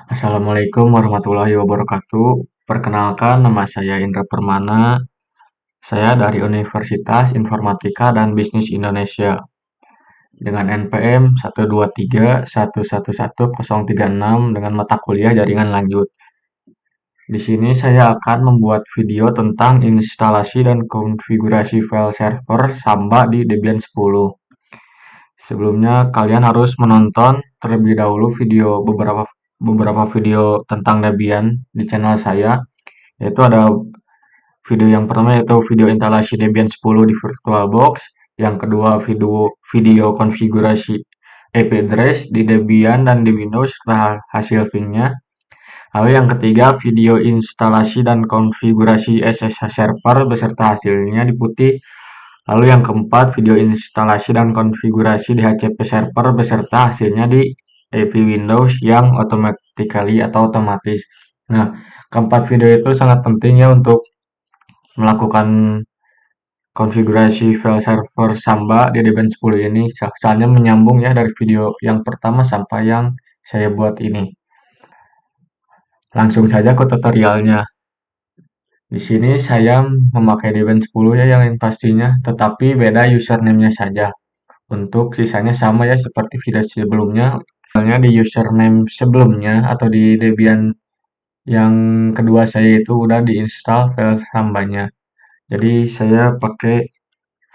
Assalamualaikum warahmatullahi wabarakatuh. Perkenalkan, nama saya Indra Permana. Saya dari Universitas Informatika dan Bisnis Indonesia dengan NPM 123111036 dengan mata kuliah jaringan lanjut. Di sini saya akan membuat video tentang instalasi dan konfigurasi file server Samba di Debian 10. Sebelumnya kalian harus menonton terlebih dahulu beberapa video tentang Debian di channel saya, yaitu ada video yang pertama yaitu video instalasi Debian 10 di VirtualBox, yang kedua video konfigurasi IP address di Debian dan di Windows serta hasil filenya. Lalu yang ketiga video instalasi dan konfigurasi SSH server beserta hasilnya di putih. Lalu yang keempat, video instalasi dan konfigurasi DHCP server beserta hasilnya di AP Windows yang automatically atau otomatis. Nah, keempat video itu sangat penting ya untuk melakukan konfigurasi file server Samba di Debian 10 ini. Soalnya menyambung ya dari video yang pertama sampai yang saya buat ini. Langsung saja ke tutorialnya. Di sini saya memakai Debian 10 ya yang pastinya, tetapi beda username-nya saja. Untuk sisanya sama ya seperti video sebelumnya. Misalnya di username sebelumnya atau di Debian yang kedua saya itu udah diinstal file Sambanya. Jadi saya pakai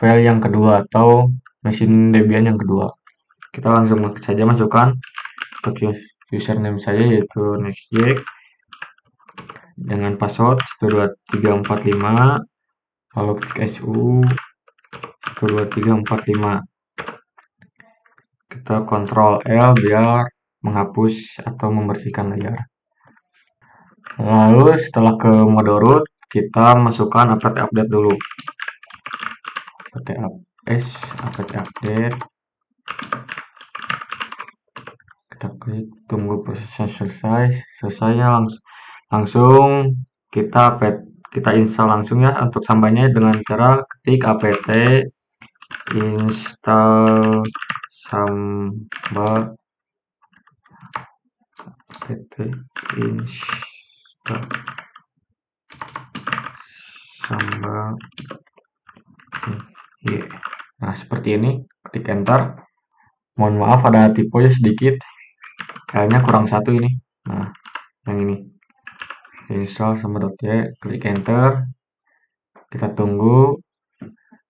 file yang kedua atau mesin Debian yang kedua. Kita langsung saja masukkan untuk username saya yaitu nextjek dengan password 12345, lalu klik su 12345. Kita Ctrl L biar menghapus atau membersihkan layar. Lalu setelah ke mode root, kita masukkan apt update dulu. apt update. Kita klik tunggu prosesnya selesainya langsung kita install langsung ya untuk Sambanya dengan cara ketik apt install Samba apt install Samba. Nah, seperti ini, ketik enter. Mohon maaf ada typo ya sedikit, kayaknya kurang satu ini. Nah, yang ini install sama.y, klik enter. Kita tunggu.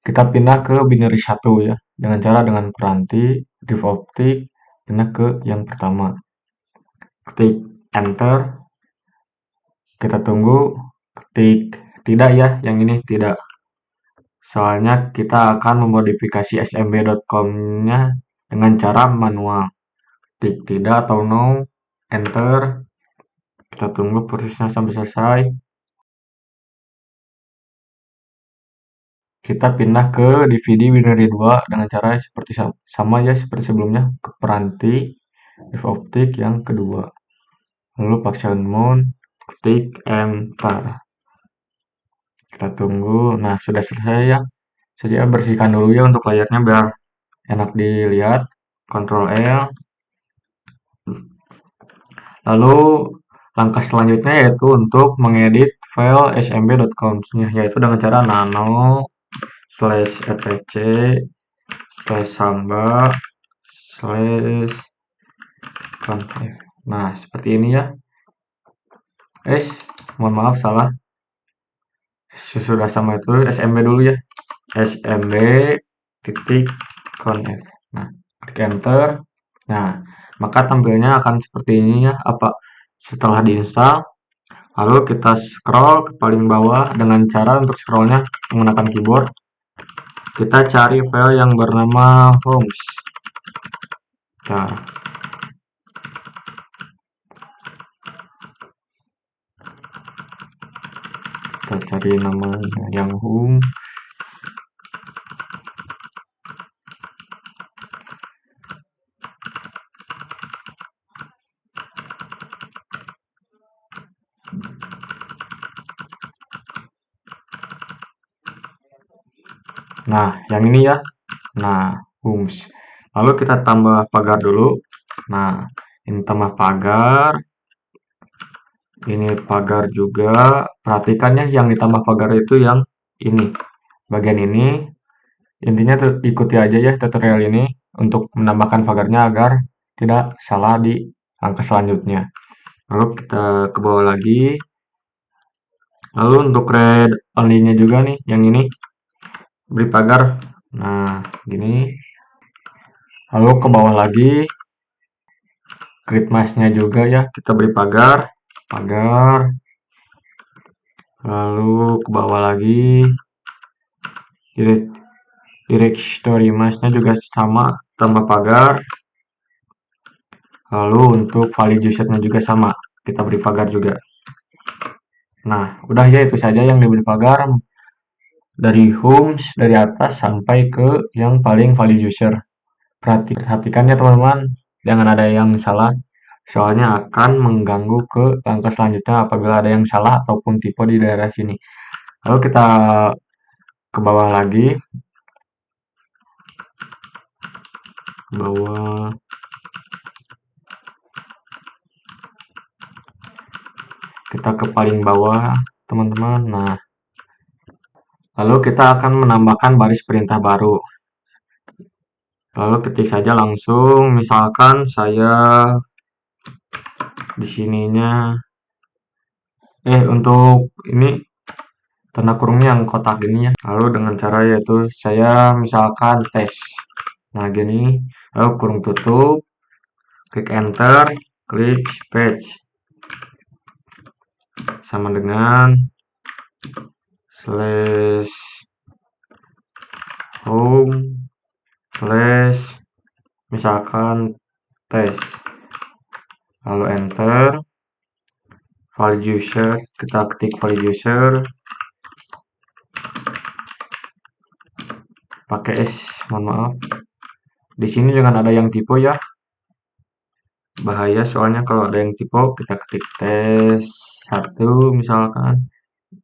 Kita pindah ke binary 1 ya, dengan peranti div optik, pindah ke yang pertama. Ketik enter. Kita tunggu. Ketik tidak ya, yang ini tidak. Soalnya kita akan memodifikasi smb.com-nya dengan cara manual. Ketik tidak atau no, enter. Kita tunggu prosesnya sampai selesai. Kita pindah ke DVD binary 2 dengan cara seperti sama ya seperti sebelumnya, ke peranti div optik yang kedua. Lalu function mount, ketik enter. Kita tunggu. Nah, sudah selesai ya. Saya bersihkan dulu ya untuk layarnya biar enak dilihat. Ctrl L. Lalu langkah selanjutnya yaitu untuk mengedit file smb.com-nya, yaitu dengan cara nano/etc/samba/conf. Nah, seperti ini ya. Mohon maaf salah. Sudah sama itu smb dulu ya. smb.conf. Nah, klik enter. Nah, maka tampilnya akan seperti ini ya, setelah diinstal. Lalu kita scroll ke paling bawah dengan cara untuk scrollnya menggunakan keyboard. Kita cari file yang bernama homes. Nah, kita cari nama yang home. Nah, yang ini ya. Nah, homes. Lalu kita tambah pagar dulu. Nah, ini tambah pagar. Ini pagar juga. Perhatikan ya, yang ditambah pagar itu yang ini. Bagian ini. Intinya ikuti aja ya tutorial ini untuk menambahkan pagarnya agar tidak salah di langkah selanjutnya. Lalu kita ke bawah lagi. Lalu untuk red only-nya juga nih, yang ini beri pagar. Nah, gini. Lalu ke bawah lagi, grid mask-nya juga ya, kita beri pagar, pagar. Lalu ke bawah lagi, directory mask-nya juga sama, tambah pagar. Lalu untuk valid user-nya juga sama, kita beri pagar juga. Nah, udah ya, itu saja yang diberi pagar dari homes dari atas sampai ke yang paling valid user. Perhatikan ya teman-teman, jangan ada yang salah, soalnya akan mengganggu ke langkah selanjutnya apabila ada yang salah ataupun tipe di daerah sini. Lalu kita ke bawah lagi, bawah, kita ke paling bawah teman-teman. Nah, lalu kita akan menambahkan baris perintah baru. Lalu ketik saja langsung, misalkan saya di sininya, untuk ini tanda kurungnya yang kotak gini ya. Lalu dengan cara yaitu saya misalkan tes. Nah, gini. Lalu kurung tutup, klik enter, klik space. Sama dengan slash home slash misalkan tes. Lalu enter. Valid user, kita ketik valid user. Pakai S, mohon maaf. Di sini jangan ada yang tipe ya. Bahaya soalnya kalau ada yang tipe, kita ketik tes 1 misalkan.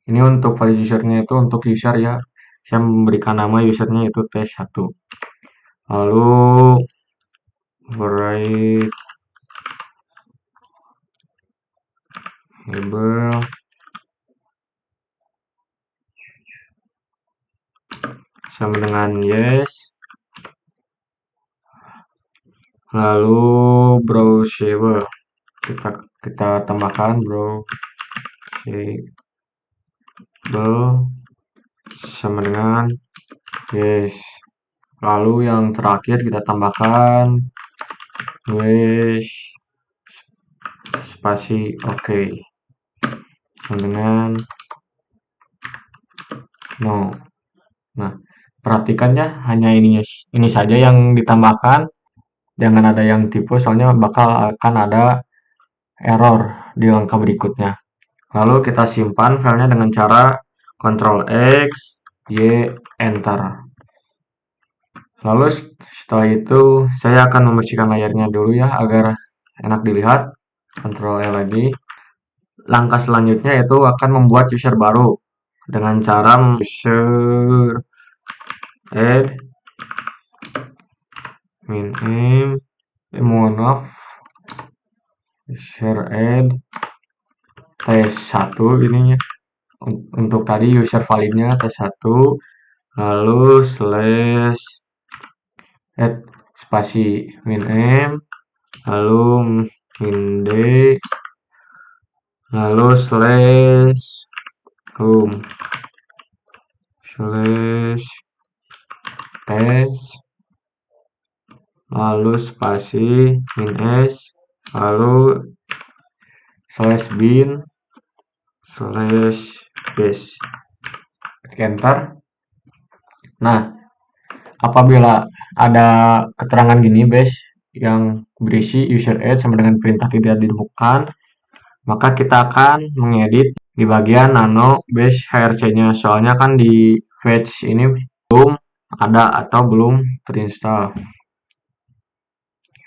Ini untuk valid usernya itu untuk user ya. Saya memberikan nama usernya itu tes 1. Lalu write label sama dengan yes. Lalu browsable kita tambahkan browsable sama dengan yes. Lalu yang terakhir kita tambahkan wish spasi oke. Sama dengan no. Nah, perhatikan ya, hanya ini saja yang ditambahkan. Jangan ada yang tipe, soalnya bakal akan ada error di langkah berikutnya. Lalu kita simpan filenya dengan cara Ctrl X, Y, Enter. Lalu setelah itu saya akan membersihkan layarnya dulu ya agar enak dilihat. Ctrl L lagi. Langkah selanjutnya itu akan membuat user baru dengan cara user add min mohon maaf, user add tes 1 ininya. Untuk tadi user validnya tes 1, lalu slash add spasi min lalu min d, lalu slash home slash tes, lalu spasi min s, lalu slash bin slash base. Klik enter. Nah, apabila ada keterangan gini base yang berisi user add sama dengan perintah tidak ditemukan, maka kita akan mengedit di bagian nano base hrc-nya. Soalnya kan di fetch ini belum ada atau belum terinstall.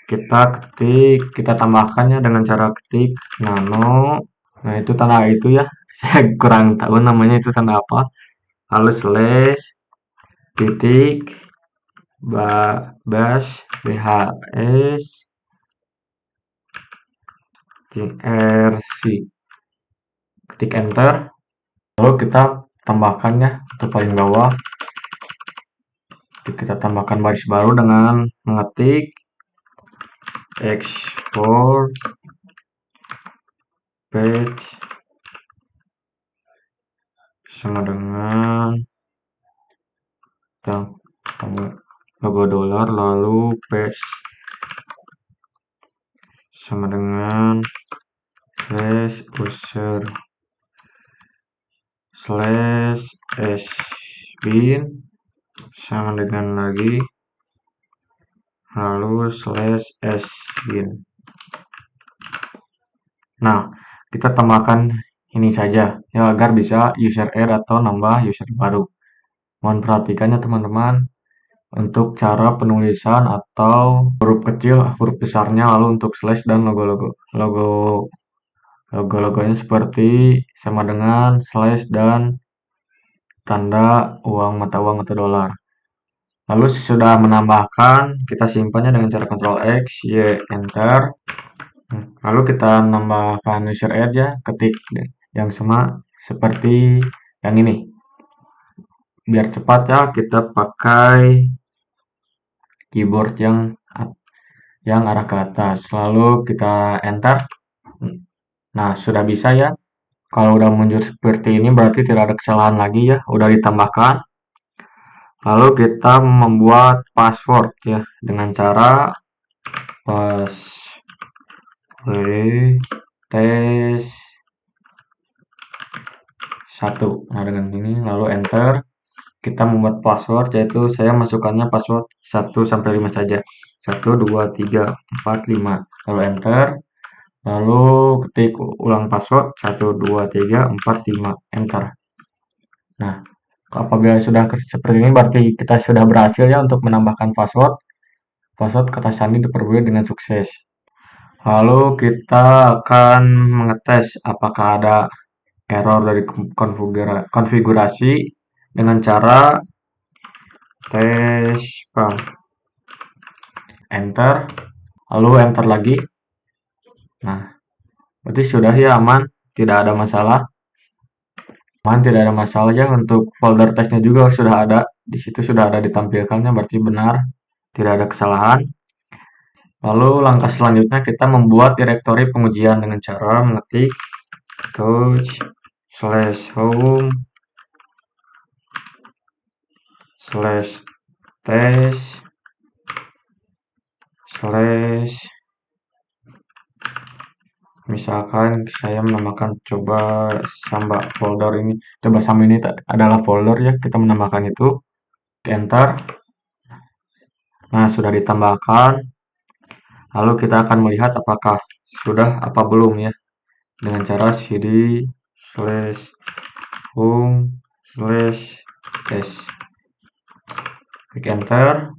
Kita tambahkannya dengan cara ketik nano. Nah, itu tanda itu ya. Saya kurang tahu namanya itu tanda apa. Lalu slash titik bash bhs rc. ketik enter, lalu kita tambahkannya untuk paling bawah. Kita tambahkan baris baru dengan mengetik export page sama dengan logo dolar, lalu page sama dengan slash user slash sbin sama dengan lagi lalu slash sbin. Nah, kita tambahkan ini saja ya agar bisa user add atau nambah user baru. Mohon perhatikannya teman-teman untuk cara penulisan atau huruf kecil, huruf besarnya, lalu untuk slash dan logo-logonya seperti sama dengan slash dan tanda uang, mata uang atau dolar. Lalu sudah menambahkan, kita simpannya dengan cara Ctrl X, Y, Enter. Lalu kita nambahkan user add ya, ketik yang sama seperti yang ini. Biar cepat ya, kita pakai keyboard yang arah ke atas. Lalu kita enter. Nah, sudah bisa ya. Kalau udah muncul seperti ini berarti tidak ada kesalahan lagi ya, udah ditambahkan. Lalu kita membuat password ya dengan cara tes 1. Nah, dengan ini lalu enter. Kita membuat password yaitu saya masukkannya password 1 sampai 5 saja. 1 2 3 4 5. Lalu enter. Lalu ketik ulang password 1 2 3 4 5 enter. Nah, apabila sudah seperti ini berarti kita sudah berhasil ya untuk menambahkan password. Password kata sandi diperoleh dengan sukses. Lalu kita akan mengetes apakah ada error dari konfigurasi dengan cara tes spam. Enter, lalu enter lagi. Nah, berarti sudah ya aman, tidak ada masalah. Aman, tidak ada masalah ya. Untuk folder tesnya juga sudah ada. Di situ sudah ada ditampilkannya, berarti benar, tidak ada kesalahan. Lalu langkah selanjutnya kita membuat direktori pengujian dengan cara mengetik touch/home/test misalkan saya menambahkan coba samba folder ini. Coba samba ini adalah folder ya, kita menambahkan itu. Enter. Nah, sudah ditambahkan. Lalu kita akan melihat apakah sudah apa belum ya. Dengan cara cd/home/test. Klik enter.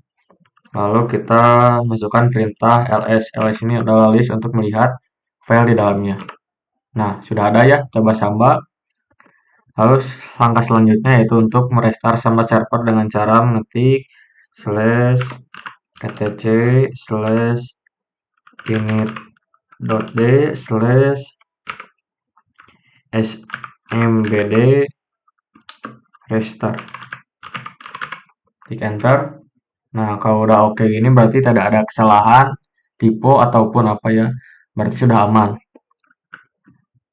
Lalu kita masukkan perintah ls. ls ini adalah list untuk melihat file di dalamnya. Nah, sudah ada ya, coba samba. Lalu langkah selanjutnya yaitu untuk merestart samba server dengan cara mengetik /etc/init.d/smbd restart. Klik enter. Nah, kalau udah oke gini berarti tidak ada kesalahan, tipe ataupun apa ya. Berarti sudah aman.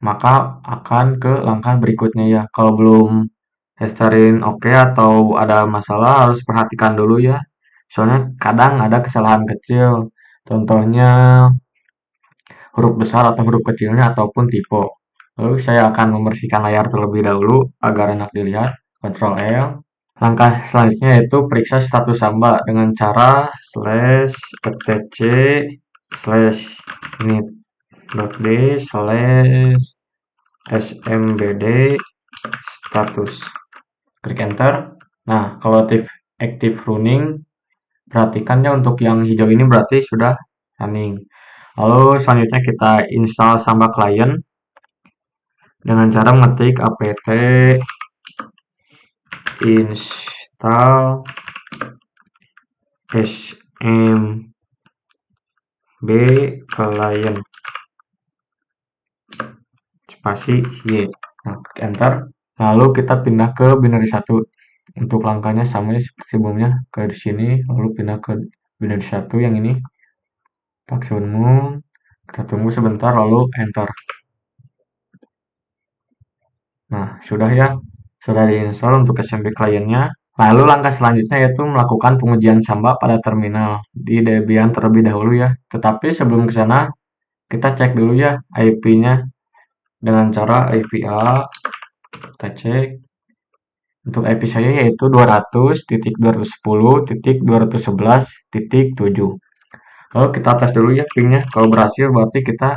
Maka akan ke langkah berikutnya ya. Kalau belum restartin oke atau ada masalah harus perhatikan dulu ya. Soalnya kadang ada kesalahan kecil. Contohnya huruf besar atau huruf kecilnya ataupun tipe. Lalu saya akan membersihkan layar terlebih dahulu agar enak dilihat. Ctrl L. Langkah selanjutnya yaitu periksa status samba dengan cara /etc/init.d/smbd status. Klik enter. Nah, kalau active running, perhatikannya untuk yang hijau ini berarti sudah running. Lalu selanjutnya kita install samba client dengan cara mengetik apt install smb client spasi y. Nah, klik enter. Lalu kita pindah ke binary 1. Untuk langkahnya sama seperti sebelumnya, ke di sini, lalu pindah ke binary 1 yang ini. Pakai Moon. Kita tunggu sebentar, lalu enter. Nah, sudah ya. Sudah diinstal untuk SMB kliennya. Lalu langkah selanjutnya yaitu melakukan pengujian Samba pada terminal di Debian terlebih dahulu ya. Tetapi sebelum ke sana, kita cek dulu ya IP-nya dengan cara IP A. Kita cek. Untuk IP saya yaitu 200.210.211.7. Lalu kita tes dulu ya pingnya. Kalau berhasil berarti kita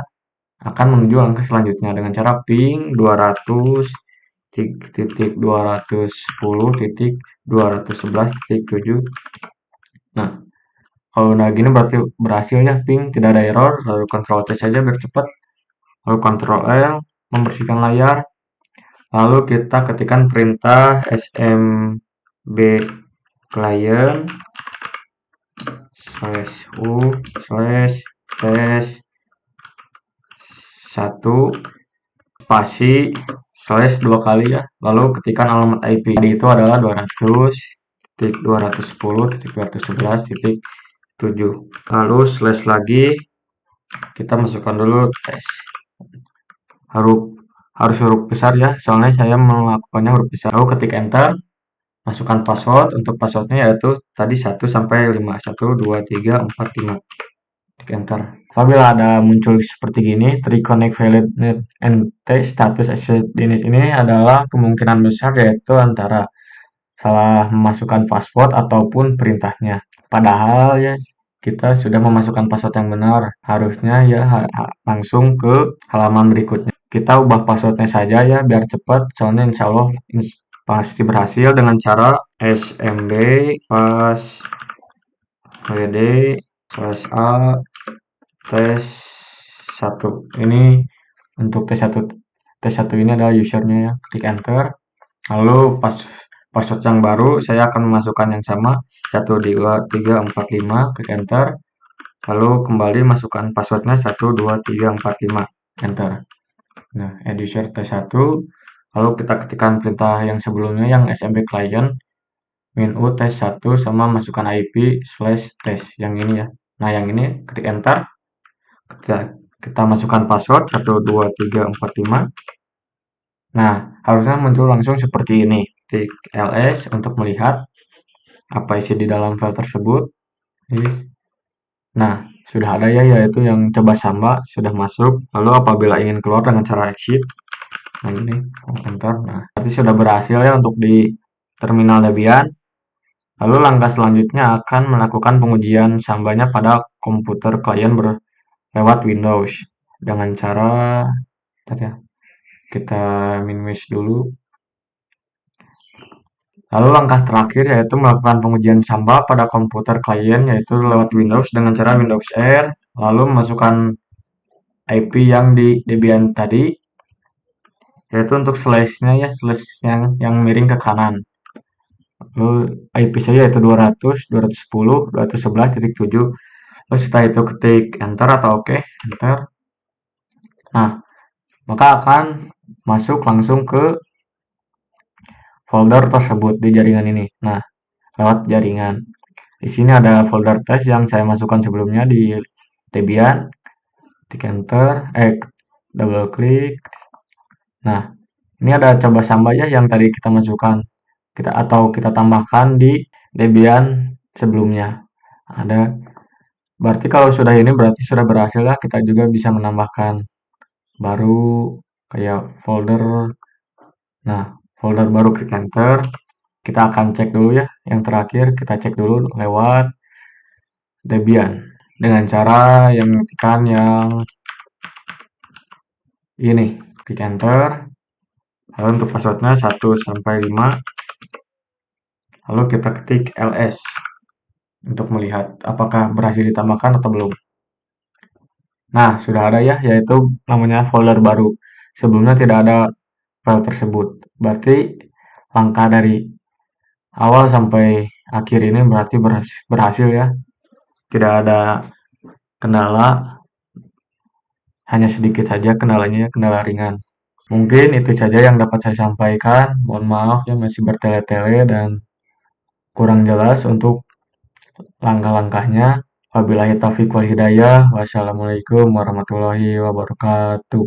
akan menuju langkah selanjutnya dengan cara ping 200.210.211.7. Nah, kalau udah gini berarti berhasil ya ping, tidak ada error. Lalu Ctrl C saja biar cepat. Lalu Ctrl L membersihkan layar. Lalu kita ketikkan perintah smb client /u /test 1 spasi / 2 kali ya. Lalu ketikkan alamat IP. Tadi itu adalah 200.210.211.7. Lalu slash lagi kita masukkan dulu tes. Harus huruf besar ya, soalnya saya melakukannya huruf besar. Lalu ketik enter. Masukkan password. Untuk passwordnya yaitu tadi 1 sampai 5. 1, 2, 3, 4, 5. Klik enter. Apabila ada muncul seperti gini, reconnect valid net NT status access DNS ini adalah kemungkinan besar yaitu antara salah memasukkan password ataupun perintahnya. Padahal ya kita sudah memasukkan password yang benar. Harusnya ya langsung ke halaman berikutnya. Kita ubah passwordnya saja ya biar cepat. Soalnya insya Allah pasti berhasil dengan cara smb passwd/a tes 1. Ini untuk tes 1 ini adalah usernya ya. Klik enter. Lalu password yang baru saya akan memasukkan yang sama 1, 2, 3, 4, 5. Klik enter. Lalu kembali masukkan passwordnya 1, 2, 3, 4, 5. Enter. Nah, add user tes 1. Lalu kita ketikkan perintah yang sebelumnya yang smb client -u tes 1 sama masukkan IP /tes yang ini ya. Nah, yang ini ketik enter. Kita masukkan password 1, 2, 3, 4, 5. Nah, harusnya muncul langsung seperti ini. Klik ls untuk melihat apa isi di dalam file tersebut. Nah, sudah ada ya, yaitu yang coba Samba sudah masuk. Lalu apabila ingin keluar dengan cara exit, nah ini enter. Nah, berarti sudah berhasil ya untuk di terminal Debian. Lalu langkah selanjutnya akan melakukan pengujian Sambanya pada komputer klien lewat Windows dengan cara ya, kita minimize dulu. Lalu langkah terakhir yaitu melakukan pengujian Samba pada komputer klien yaitu lewat Windows dengan cara Windows R, lalu memasukkan IP yang di Debian tadi, yaitu untuk slash-nya ya, slash yang miring ke kanan. Lalu IP saya yaitu 200.210.211.7. Lalu setelah itu ketik enter atau oke, enter. Nah, maka akan masuk langsung ke folder tersebut di jaringan ini. Nah, lewat jaringan. Di sini ada folder test yang saya masukkan sebelumnya di Debian. Klik enter, double klik. Nah, ini ada coba Samba ya yang tadi kita masukkan. Kita tambahkan di Debian sebelumnya. Ada. Berarti kalau sudah ini berarti sudah berhasil ya. Kita juga bisa menambahkan baru kayak folder. Nah, folder baru klik enter. Kita akan cek dulu ya. Yang terakhir kita cek dulu lewat Debian dengan cara yang mengetikkan yang ini. Klik enter. Lalu untuk passwordnya 1 sampai 5. Lalu kita ketik ls untuk melihat apakah berhasil ditambahkan atau belum. Nah, sudah ada ya, yaitu namanya folder baru. Sebelumnya tidak ada file tersebut. Berarti langkah dari awal sampai akhir ini berarti berhasil ya. Tidak ada kendala, hanya sedikit saja kendalanya, kendala ringan. Mungkin itu saja yang dapat saya sampaikan. Mohon maaf ya masih bertele-tele dan kurang jelas untuk langkah-langkahnya. Wabillahi taufiq wal hidayah. Wassalamualaikum warahmatullahi wabarakatuh.